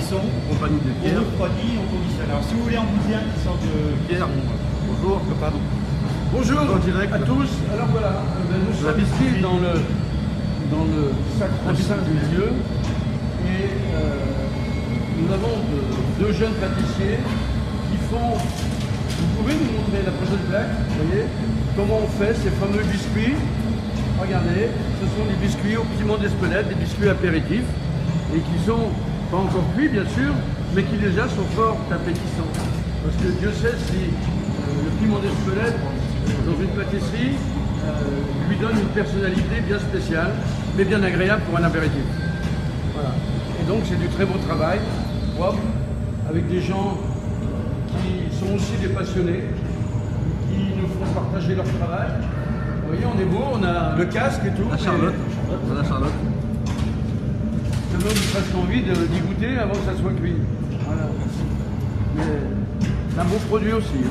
cuisson, en compagnie de on Pierre. refroidit, on conditionne. Alors si vous voulez en goûter un qui sort de... Pierre, bonjour. Pardon. Bonjour En direct. à tous. Alors voilà, nous sommes ici dans le sacro-saint du lieu et nous avons deux jeunes pâtissiers qui font... Vous pouvez nous montrer la prochaine plaque, vous voyez, comment on fait ces fameux biscuits. Regardez, ce sont des biscuits au piment d'Espelette, des biscuits apéritifs et qui sont pas encore cuits bien sûr, mais qui déjà sont fort appétissants. Parce que Dieu sait si le piment d'Espelette dans une pâtisserie lui donne une personnalité bien spéciale, mais bien agréable pour un apéritif. Voilà. Et donc c'est du très beau travail, propre, avec des gens qui sont aussi des passionnés, qui nous font partager leur travail. Vous voyez, on est beau, on a le casque et tout. La Charlotte. Voilà Charlotte. Ça donne presque envie d'y goûter avant que ça soit cuit. Voilà. Mais c'est un beau produit aussi.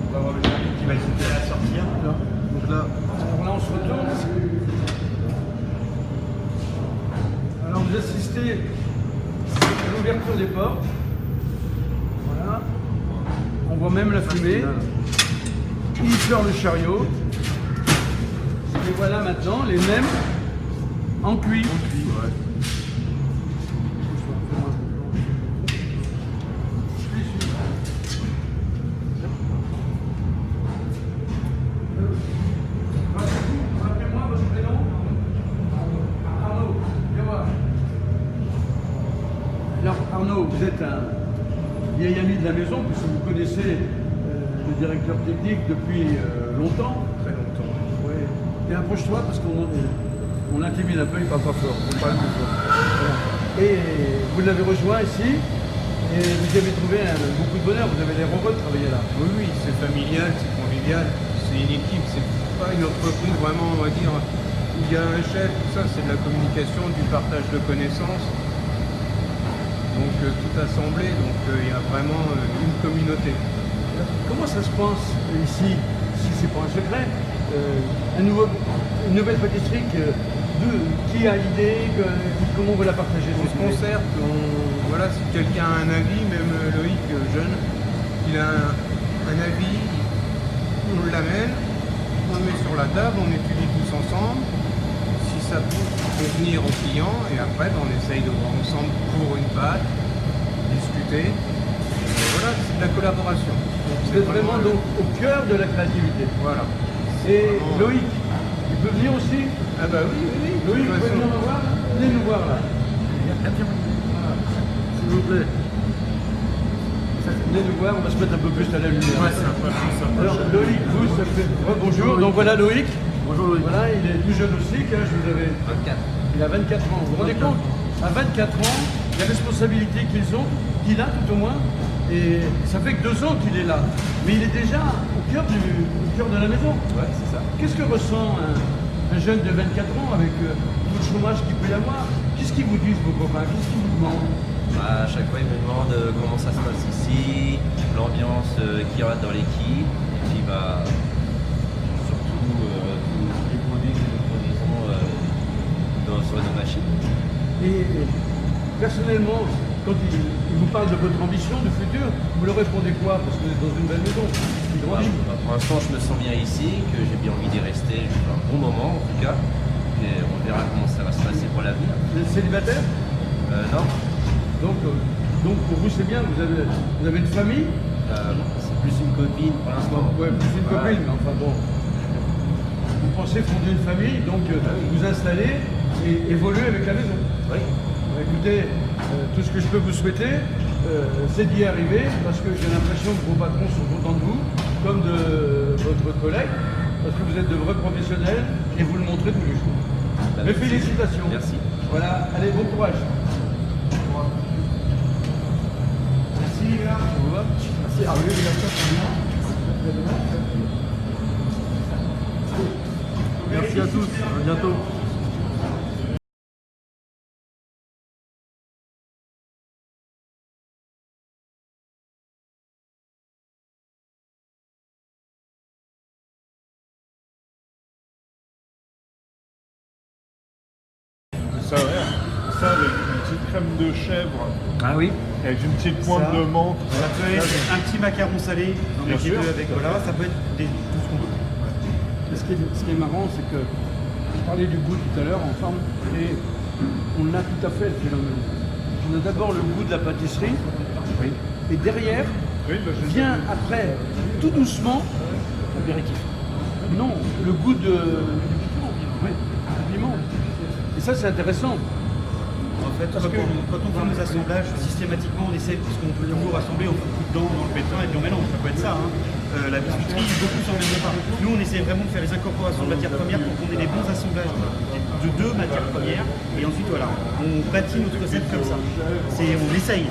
On va avoir le service qui va essayer à sortir. Voilà. Donc là, Alors là, on se retourne. Alors vous assistez à l'ouverture des portes. Voilà. On voit même la fumée. Il sort le chariot. Et voilà maintenant les mêmes en cuit. Rappelez-moi votre prénom. Arnaud, viens voir. Alors Arnaud, vous êtes un vieil ami de la maison puisque vous connaissez le directeur technique depuis longtemps. Très longtemps. Oui. Et approche-toi parce qu'on l'intimide un peu, il parle pas fort. On parle plus fort. Voilà. Et vous l'avez rejoint ici et vous y avez trouvé beaucoup de bonheur. Vous avez l'air heureux de travailler là. Oui, oui, c'est familial, c'est convivial, c'est une équipe, c'est pas une entreprise vraiment, on va dire, où il y a un chef, tout ça, c'est de la communication, du partage de connaissances. Donc tout assemblé, donc il y a vraiment une communauté. Comment ça se passe ici, si c'est pas un secret, une nouvelle pâtisserie qui a l'idée, comment vous la partagez On se cette idée concerte, voilà, si quelqu'un a un avis, même Loïc, jeune, il a un avis, on l'amène, on le met sur la table, on étudie tous ensemble, si ça peut convenir aux clients, et après on essaye de voir ensemble pour une pâte, discuter, et voilà, c'est de la collaboration. Donc, Vous êtes vraiment donc au cœur de la créativité. Voilà. Et Vraiment, Loïc, il peut venir aussi. Ah bah oui, oui, oui. Loïc, de vous toute pouvez venir façon. nous voir. Venez nous voir là. Voilà. s'il vous plaît. Venez nous voir, on va se mettre un peu plus à la lumière. Ouais, c'est un peu plus ça. Alors Loïc, vous, ça fait... Bonjour, donc voilà Loïc. Bonjour Loïc. Voilà, il est tout jeune aussi, quel âge vous avez 24. Il a 24 ans. Vous vous rendez 24. compte? À 24 ans, les responsabilités qu'il a tout au moins, et ça fait que 2 ans qu'il est là. Mais il est déjà au cœur de la maison. Ouais, c'est ça. Qu'est-ce que ressent un jeune de 24 ans avec tout le chômage qu'il peut y avoir? Qu'est-ce qu'ils vous disent vos copains? Qu'est-ce qu'ils vous demandent? À chaque fois, ils me demandent comment ça se passe ici, l'ambiance qu'il y aura dans l'équipe, et puis surtout tous les produits que nous produisons sur nos machines. Et personnellement, quand il vous parle de votre ambition, du futur, vous leur répondez quoi? Parce que vous êtes dans une belle maison, qui grandit. Pour l'instant, je me sens bien ici, que j'ai bien envie d'y rester un bon moment en tout cas, et on verra comment ça va se passer pour l'avenir. Vous êtes célibataire? Non, Donc pour vous c'est bien, vous avez une famille? c'est plus une copine pour l'instant. Ouais, plus une Voilà. copine, mais enfin bon. Vous pensez fonder une famille, donc vous installer et évoluer avec la maison. Oui. Écoutez, tout ce que je peux vous souhaiter, c'est d'y arriver, parce que j'ai l'impression que vos patrons sont contents de vous, comme de votre collègue, parce que vous êtes de vrais professionnels et vous le montrez tous les jours. Mes félicitations. Merci. Voilà, allez, bon courage. Merci, les gars. Au revoir. Merci. Ah oui, les gars, Merci à tous. À bientôt. ça, ouais. Ça avec une petite crème de chèvre, Ah oui. avec une petite pointe Ça, de menthe. Ça peut être un petit macaron salé, on Bien met sûr. avec voilà, ça peut être tout ce qu'on veut. Et ce qui est marrant, c'est que je parlais du goût tout à l'heure ensemble, et on a tout à fait le phénomène. On a d'abord le goût de la pâtisserie, et derrière Oui, bah, j'ai vient après, tout doucement, l'apéritif. Non, le goût du piment. Et ça, c'est intéressant. En fait, quand on fait nos assemblages, systématiquement, on essaie, parce qu'on peut toujours assembler, on fout dedans dans le pétrin et puis on mélange, ça peut être ça. Hein. La biscuiterie, beaucoup s'en mélange pas. Nous, on essaie vraiment de faire les incorporations de matières premières pour qu'on ait les bons assemblages de deux matières premières. Et ensuite, voilà, on bâtit notre recette comme ça. On essaye.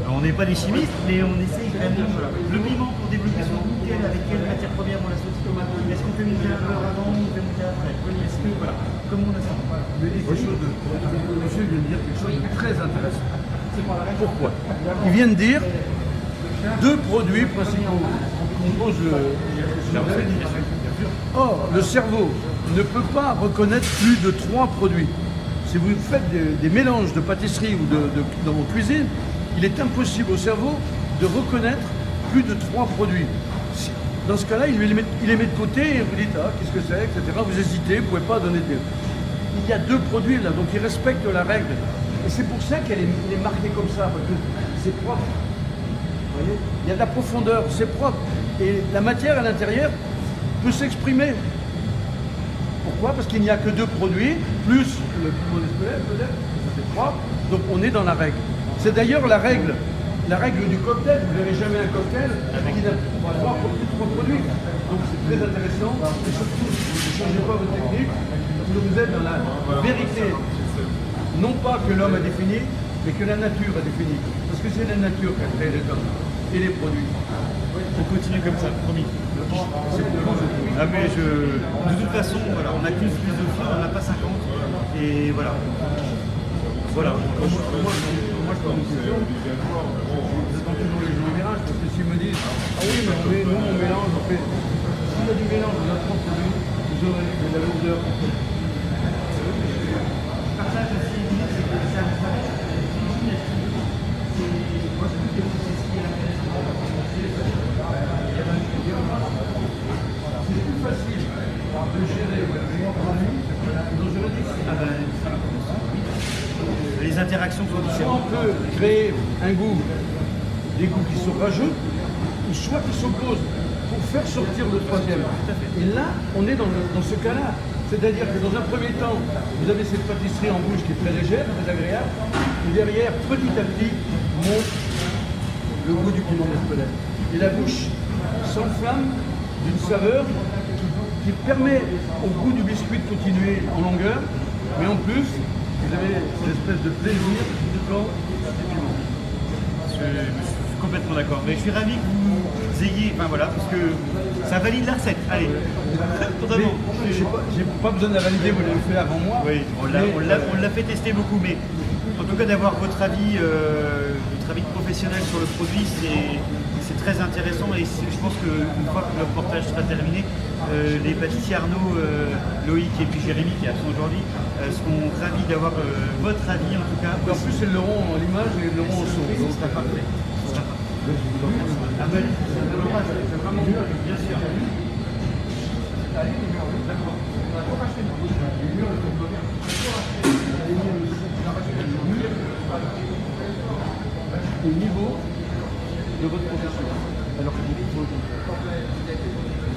Alors, on n'est pas des chimistes, mais on essaye vraiment. Voilà. Le piment, pour développer son goût, avec quelle matière première on la sauce tomate? Est-ce qu'on fait monter un beurre avant ou on fait monter après? Est-ce que, voilà, comment on a ça? Monsieur vient de dire quelque chose de très intéressant. Pourquoi? Il vient de dire deux produits principaux qui composent le cerveau. Or, le cerveau ne peut pas reconnaître plus de 3 produits. Si vous faites des mélanges de pâtisserie ou dans vos cuisines, il est impossible au cerveau de reconnaître plus de 3 produits. Dans ce cas-là, il les met de côté et vous dites ah qu'est-ce que c'est, etc. Vous hésitez, vous ne pouvez pas donner de... Il y a 2 produits là, donc il respecte la règle. Et c'est pour ça qu'elle est marquée comme ça, parce que c'est propre. Vous voyez, il y a de la profondeur, c'est propre. Et la matière à l'intérieur peut s'exprimer. Pourquoi? Parce qu'il n'y a que 2 produits, plus le piment d'Espelette peut-être, ça fait 3. Donc on est dans la règle. C'est d'ailleurs la règle du cocktail. Vous ne verrez jamais un cocktail qui n'a plus 3 produits. Donc c'est très intéressant. Et surtout, ne changez pas votre technique. Vous êtes dans la vérité. Non pas que l'homme a défini, mais que la nature a défini. Parce que c'est la nature qui a créé les hommes et les produits. On continue comme ça, promis. Ah mais de toute façon, voilà, on n'a qu'une philosophie, on n'en a pas 50. Et voilà. Voilà. Moi, je pense que j'attends toujours les gens au mélange, parce que s'ils me disent ah oui, mais nous on mélange, on fait. S'il y a du mélange, on a 30 produits, vous aurez de la lourdeur. C'est plus facile de gérer nos juridiques. Les interactions sont Soit différentes. on peut créer un goût, des goûts qui sont rageux, ou soit qui s'opposent pour faire sortir le troisième. Et là, on est dans ce cas-là. C'est-à-dire que dans un premier temps, vous avez cette pâtisserie en bouche qui est très légère, très agréable, et derrière, petit à petit, monte le goût du piment d'Espelette. Et la bouche s'enflamme d'une saveur qui permet au goût du biscuit de continuer en longueur, mais en plus, vous avez cette espèce de plaisir du corps du piment. Je suis complètement d'accord. Mais je suis ravi que vous ayez, enfin voilà, parce que ça valide la recette. Allez, totalement. J'ai pas besoin de la valider, vous l'avez fait avant moi. Oui, on l'a fait tester beaucoup, mais en tout cas d'avoir votre avis professionnel sur le produit, c'est très intéressant et je pense qu'une fois que le reportage sera terminé, les pâtissiers Arnaud, Loïc et puis Jérémy qui est absent aujourd'hui seront ravis d'avoir votre avis en tout cas. En plus, ils l'auront en image et ils l'auront au son. Donc, ce sera parfait. Ce sera parfait. Ah ben, c'est vraiment mieux, bien sûr. Au niveau de votre profession. Alors que vous pouvez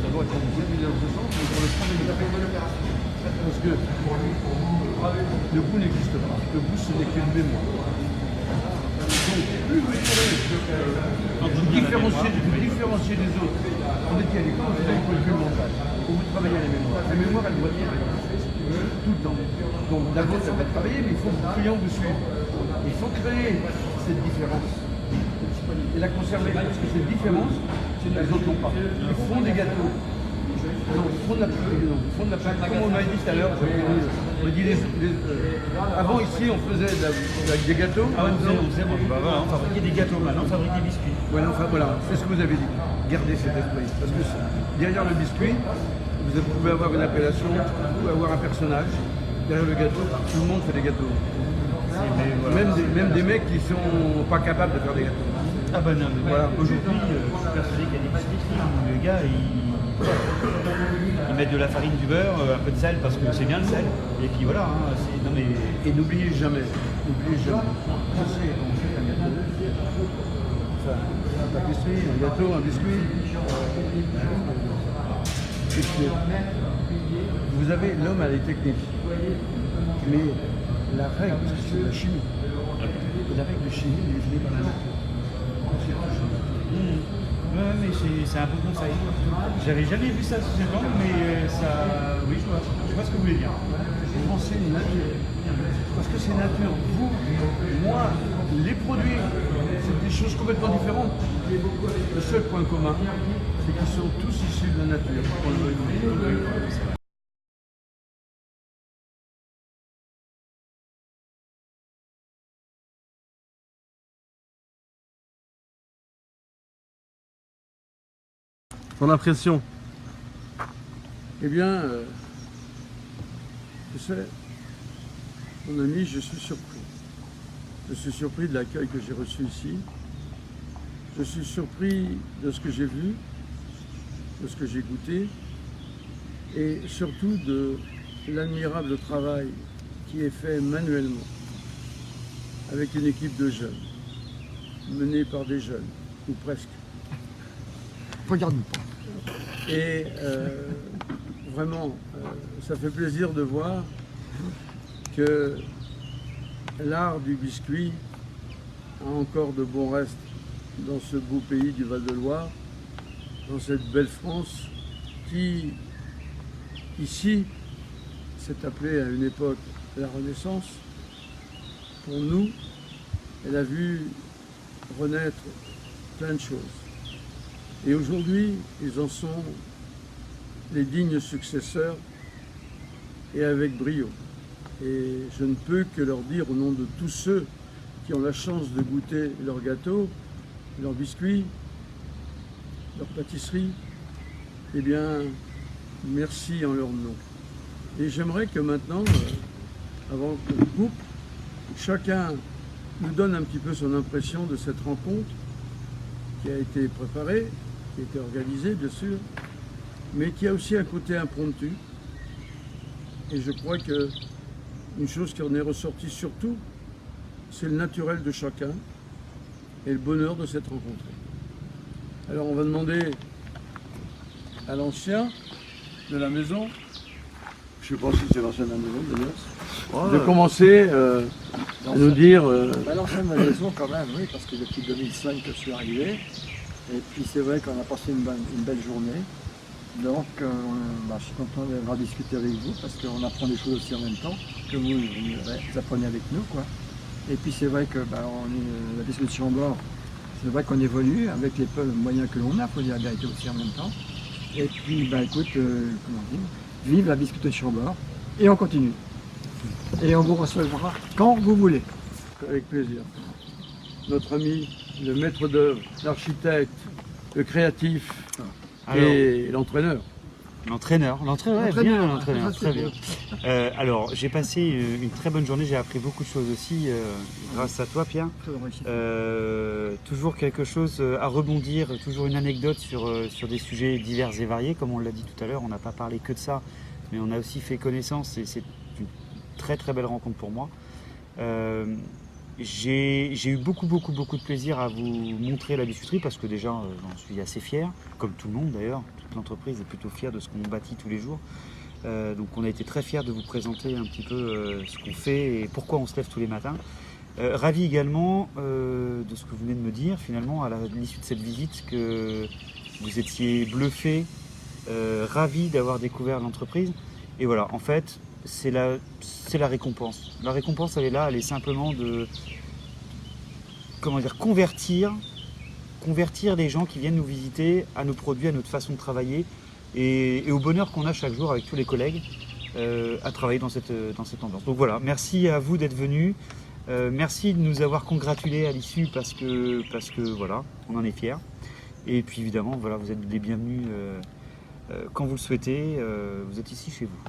d'abord être motivé dans ce sens, mais pour le premier parce que le goût n'existe pas. Le goût, ce n'est qu'une mémoire. Donc, plus vous serez différencier des autres, on est à l'école, vous avez une point mental. Où vous travaillez à la mémoire. La mémoire, elle doit être tout le temps. Donc, d'abord, ça va travailler, mais il faut que le client vous suive. Il faut créer cette différence et la conserver, parce que cette différence, les autres n'ont pas. Ils font des gâteaux. Non, ils font de la pâte. Comme on m'a dit tout à l'heure, avant ici on faisait avec des gâteaux. Ah ouais, on fabriquait des gâteaux, maintenant on fabrique des biscuits. Ouais, enfin voilà, c'est ce que vous avez dit. Gardez cet esprit. Parce que derrière le biscuit, vous pouvez avoir une appellation, vous pouvez avoir un personnage. derrière le gâteau, tout le monde fait des gâteaux. Même des mecs qui sont pas capables de faire des gâteaux. Ah bah non, mais Voilà. aujourd'hui, je suis persuadé qu'il y a des biscuiteries où les gars, ils mettent de la farine, du beurre, un peu de sel parce que c'est bien le sel. Et puis voilà, hein, non mais... Et n'oubliez jamais, je sais, on fait un gâteau, enfin, une pâtisserie, un gâteau, un biscuit. Et que vous avez, l'homme a les techniques, mais la règle, parce que c'est de la chimie, et la règle de chimie, elle est définie par la nature. C'est tout chose. Ouais, mais c'est un bon conseil. J'avais jamais vu ça sous cet angle, mais ça... Oui, je vois ce que vous voulez dire. Pensez nature. Parce que c'est nature. Vous, moi, les produits, c'est des choses complètement différentes. Le seul point commun, c'est qu'ils sont tous issus de la nature. On le veuille ou non. Ton impression? Eh bien, tu sais, mon ami, je suis surpris. Je suis surpris de l'accueil que j'ai reçu ici. Je suis surpris de ce que j'ai vu, de ce que j'ai goûté, et surtout de l'admirable travail qui est fait manuellement, avec une équipe de jeunes, menée par des jeunes, ou presque. Regarde-nous pas. Et vraiment, ça fait plaisir de voir que l'art du biscuit a encore de bons restes dans ce beau pays du Val-de-Loire, dans cette belle France qui, ici, s'est appelée à une époque la Renaissance. Pour nous, elle a vu renaître plein de choses. Et aujourd'hui, ils en sont les dignes successeurs et avec brio. Et je ne peux que leur dire au nom de tous ceux qui ont la chance de goûter leur gâteau, leurs biscuits, leur pâtisserie, eh bien, merci en leur nom. Et j'aimerais que maintenant, avant qu'on coupe, chacun nous donne un petit peu son impression de cette rencontre qui a été préparée, qui a été organisée bien sûr, mais qui a aussi un côté impromptu. Et je crois que une chose qui en est ressortie surtout, c'est le naturel de chacun et le bonheur de s'être rencontrés. Alors on va demander à l'ancien de la maison, je ne sais pas si c'est l'ancien de la maison d'ailleurs, de commencer à nous dire... L'ancienne de la maison quand même, oui, parce que depuis 2005 que je suis arrivé. Et puis c'est vrai qu'on a passé une belle journée. Donc je suis content d'avoir discuté avec vous parce qu'on apprend des choses aussi en même temps que vous apprenez avec nous, quoi. Et puis c'est vrai que la biscuiterie de Chambord, c'est vrai qu'on évolue avec les peu moyens que l'on a, il faut dire la vérité aussi en même temps. Et puis écoute, comment dire, vive la biscuiterie de Chambord et on continue. Et on vous recevra quand vous voulez. Avec plaisir. Notre ami, le maître d'œuvre, l'architecte, le créatif et l'entraîneur. L'entraîneur, très bien. Alors, j'ai passé une très bonne journée, j'ai appris beaucoup de choses aussi grâce à toi, Pierre. Toujours quelque chose à rebondir, toujours une anecdote sur des sujets divers et variés, comme on l'a dit tout à l'heure, on n'a pas parlé que de ça, mais on a aussi fait connaissance et c'est une très très belle rencontre pour moi. J'ai eu beaucoup de plaisir à vous montrer la biscuiterie parce que déjà j'en suis assez fier, comme tout le monde d'ailleurs, toute l'entreprise est plutôt fière de ce qu'on bâtit tous les jours. Donc on a été très fiers de vous présenter un petit peu ce qu'on fait et pourquoi on se lève tous les matins. Ravi également de ce que vous venez de me dire finalement à l'issue de cette visite que vous étiez bluffé, ravi d'avoir découvert l'entreprise et voilà en fait c'est la récompense. La récompense, elle est là, elle est simplement de convertir les gens qui viennent nous visiter à nos produits, à notre façon de travailler et au bonheur qu'on a chaque jour avec tous les collègues à travailler dans cette ambiance. Donc voilà, merci à vous d'être venus. Merci de nous avoir congratulés à l'issue parce que voilà, on en est fiers. Et puis évidemment, voilà, vous êtes les bienvenus quand vous le souhaitez. Vous êtes ici chez vous.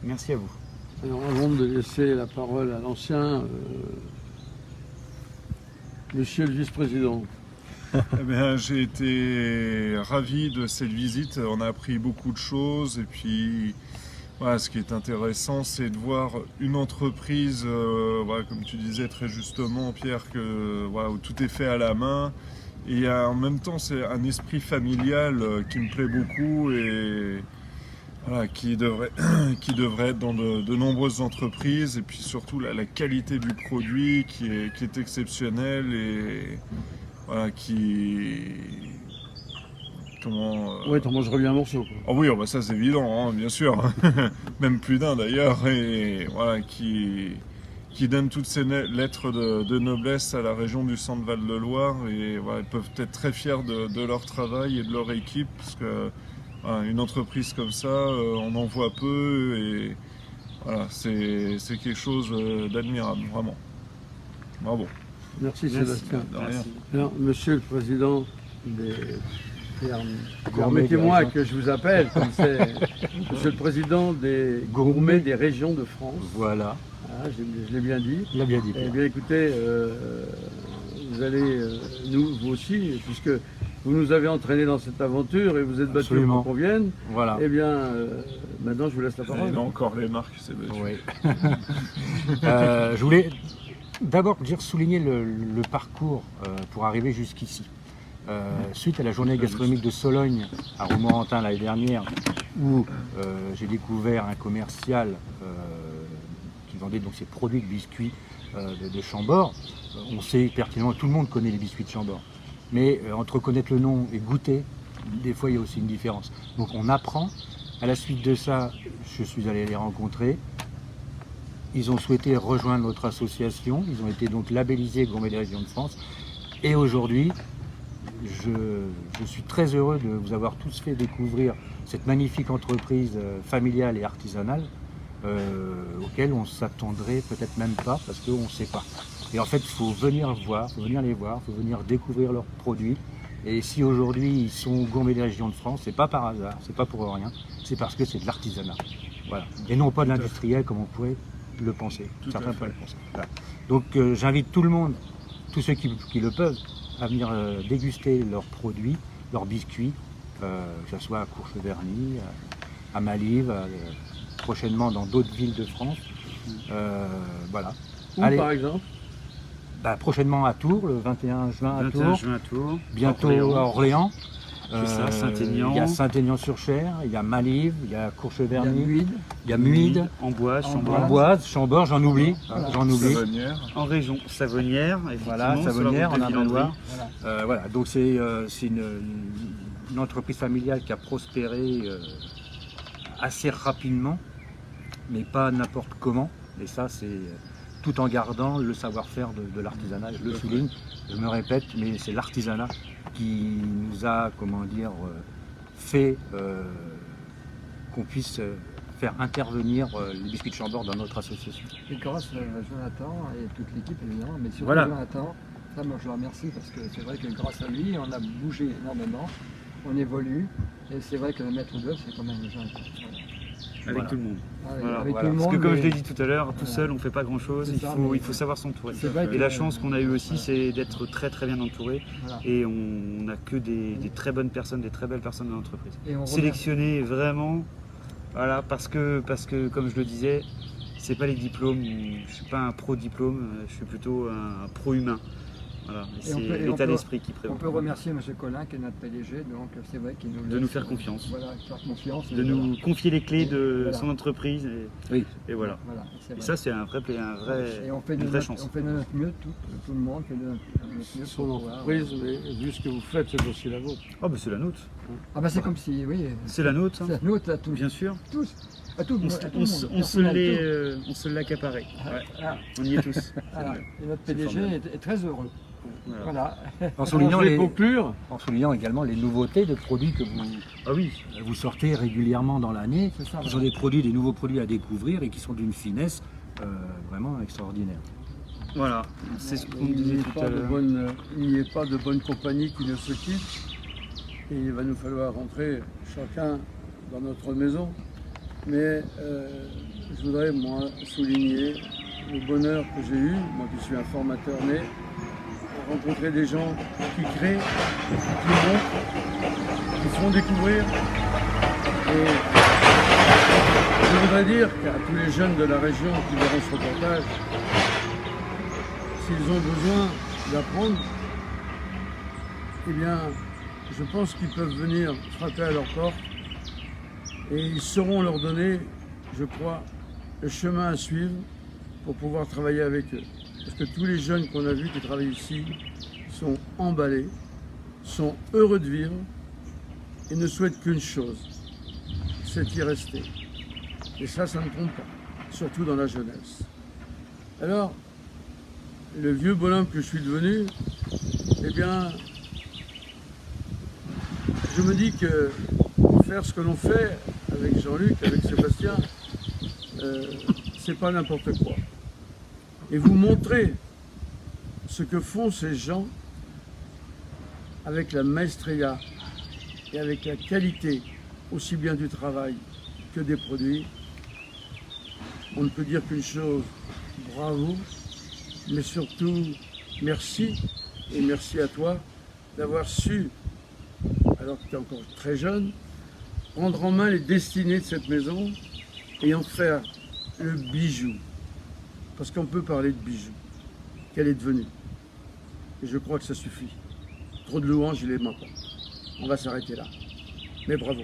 Merci à vous. Alors, avant de laisser la parole à l'ancien, monsieur le vice-président. Eh bien, j'ai été ravi de cette visite. On a appris beaucoup de choses. Et puis, voilà, ce qui est intéressant, c'est de voir une entreprise, voilà, comme tu disais très justement, Pierre, que, voilà, où tout est fait à la main. Et en même temps, c'est un esprit familial qui me plaît beaucoup et voilà, qui devrait être dans de nombreuses entreprises. Et puis surtout, la qualité du produit qui est exceptionnelle et voilà, Ouais, t'en mangerais bien un morceau, quoi. Ah oui, oh bah ça c'est évident, hein, bien sûr. Même plus d'un d'ailleurs. Et voilà, qui donne toutes ces lettres de noblesse à la région du Centre-Val de Loire. Et voilà, ils peuvent être très fiers de leur travail et de leur équipe. Parce que voilà, une entreprise comme ça, on en voit peu. Et voilà, c'est quelque chose d'admirable, vraiment. Bravo. Merci Sébastien. De rien. Alors, monsieur le président des... Permettez-moi que je vous appelle, comme c'est monsieur le président des gourmets des régions de France. Voilà, Ah, je l'ai bien dit. il a bien dit. Eh bien écoutez, vous allez, vous aussi, puisque vous nous avez entraînés dans cette aventure et vous êtes battus Absolument. pour qu'on vienne, Voilà. eh bien maintenant je vous laisse la parole. Il a encore les marques, c'est battu. Oui. Je voulais d'abord souligner le parcours pour arriver jusqu'ici. Suite à la journée gastronomique de Sologne à Romorantin l'année dernière, où j'ai découvert un commercial qui vendait donc ses produits de biscuits de Chambord. On sait pertinemment, tout le monde connaît les biscuits de Chambord, mais entre connaître le nom et goûter, des fois il y a aussi une différence. Donc on apprend. À la suite de ça, je suis allé les rencontrer. Ils ont souhaité rejoindre notre association. Ils ont été donc labellisés Gourmet des régions de France. Et aujourd'hui, je suis très heureux de vous avoir tous fait découvrir cette magnifique entreprise familiale et artisanale auquel on s'attendrait peut-être même pas parce qu'on ne sait pas. Et en fait, il faut venir voir, il faut venir les voir, il faut venir découvrir leurs produits. Et si aujourd'hui ils sont gourmets des régions de France, c'est pas par hasard, c'est pas pour rien, c'est parce que c'est de l'artisanat. Voilà. Et non pas de l'industriel comme on pourrait le penser. Certains pourraient le penser. Voilà. Donc j'invite tout le monde, tous ceux qui le peuvent, à venir déguster leurs produits, leurs biscuits, que ce soit à Courcheverny, à Malives, prochainement dans d'autres villes de France. Voilà. Où Allez, par exemple? prochainement à Tours, le 21 juin à 21 Tours, juin à Tours. bientôt à Orléans. C'est ça, Saint-Aignan. Il y a Saint-Aignan-sur-Cher, il y a Malives, il y a Courcheverny, Muide. il y a Muide, Amboise, Chambord. Amboise, Chambord, j'en oublie. Savonnière. En région Savonnière, Voilà, effectivement, Savonnière, sur la en route de Villandry. Indre-et-Loire. Voilà, donc c'est une entreprise familiale qui a prospéré assez rapidement, mais pas n'importe comment. Et ça, c'est tout en gardant le savoir-faire de l'artisanat. Je le souligne, je me répète, mais c'est l'artisanat qui nous a, fait qu'on puisse faire intervenir les biscuits de Chambord dans notre association. Et grâce à Jonathan et toute l'équipe évidemment, mais surtout Voilà. Jonathan, ça moi je le remercie parce que c'est vrai que grâce à lui on a bougé énormément, on évolue et c'est vrai que le maître d'œuvre c'est quand même Jonathan. Avec Voilà. tout le monde. Avec, Voilà, avec voilà. tout le Parce monde. que comme mais- je l'ai dit tout à l'heure, tout Voilà. seul on fait pas grand chose, C'est ça, il faut savoir s'entourer. C'est vrai Et que- la chance qu'on a eue aussi, c'est d'être très très bien entouré. Voilà. Et on n'a que des très bonnes personnes, des très belles personnes dans l'entreprise. Et on Sélectionner vraiment, voilà, parce que comme je le disais, c'est pas les diplômes, je suis pas un pro-diplôme, je suis plutôt un pro-humain. Voilà, et Et on c'est peut- et on l'état peut- d'esprit qui On prévaut. peut remercier M. Collin qui est notre PDG, donc c'est vrai qu'il nous De laisse, nous faire confiance. Voilà, faire confiance. De et nous voilà. confier les clés de Voilà. son entreprise Oui. et voilà. Voilà, c'est Et vrai. ça c'est un vrai, Et on fait une de vraie notre, chance. on fait de notre mieux, tout le monde fait de notre mieux. Son pour pouvoir- entreprise, mais vu ce que vous faites, c'est aussi la vôtre. Oh bah c'est la nôtre, Ah bah c'est comme si, oui, c'est la nôtre, hein. c'est la nôtre à tous, bien sûr. tous, à tout, On à se, tout le on monde, se- on se personnel, l'est, tout. on se l'accaparait. Ouais. Ah, On y est tous. voilà. Et notre PDG formidable. est très heureux. Voilà. Voilà. En soulignant, Je vais conclure. en soulignant également les nouveautés de produits que Ah oui, vous sortez régulièrement dans l'année. C'est ça, Ce sont des nouveaux produits à découvrir et qui sont d'une finesse vraiment extraordinaire. voilà, c'est ce qu'on Il disait n'y tout a à pas de l'heure. il n'y a pas de bonne compagnie qui ne se quitte. Et il va nous falloir rentrer chacun dans notre maison. mais je voudrais, moi, souligner le bonheur que j'ai eu, moi qui suis un formateur né, rencontrer des gens qui créent, qui montrent, qui font découvrir. Et je voudrais dire qu'à tous les jeunes de la région qui verront ce reportage, s'ils ont besoin d'apprendre, eh bien, je pense qu'ils peuvent venir frapper à leur porte et ils sauront leur donner, je crois, le chemin à suivre pour pouvoir travailler avec eux. Parce que tous les jeunes qu'on a vus qui travaillent ici sont emballés, sont heureux de vivre et ne souhaitent qu'une chose, c'est y rester. Et ça ne trompe pas, surtout dans la jeunesse. Alors, le vieux bonhomme que je suis devenu, eh bien, je me dis que faire ce que l'on fait avec Jean-Luc, avec Sébastien, c'est pas n'importe quoi. Et vous montrer ce que font ces gens avec la maestria et avec la qualité aussi bien du travail que des produits, on ne peut dire qu'une chose, bravo, mais surtout merci, et merci à toi d'avoir su, alors que tu es encore très jeune, prendre en main les destinées de cette maison et en faire le bijou. Parce qu'on peut parler de bijou, qu'elle est devenue. Et je crois que ça suffit. Trop de louanges, il est mort. On va s'arrêter là. Mais bravo.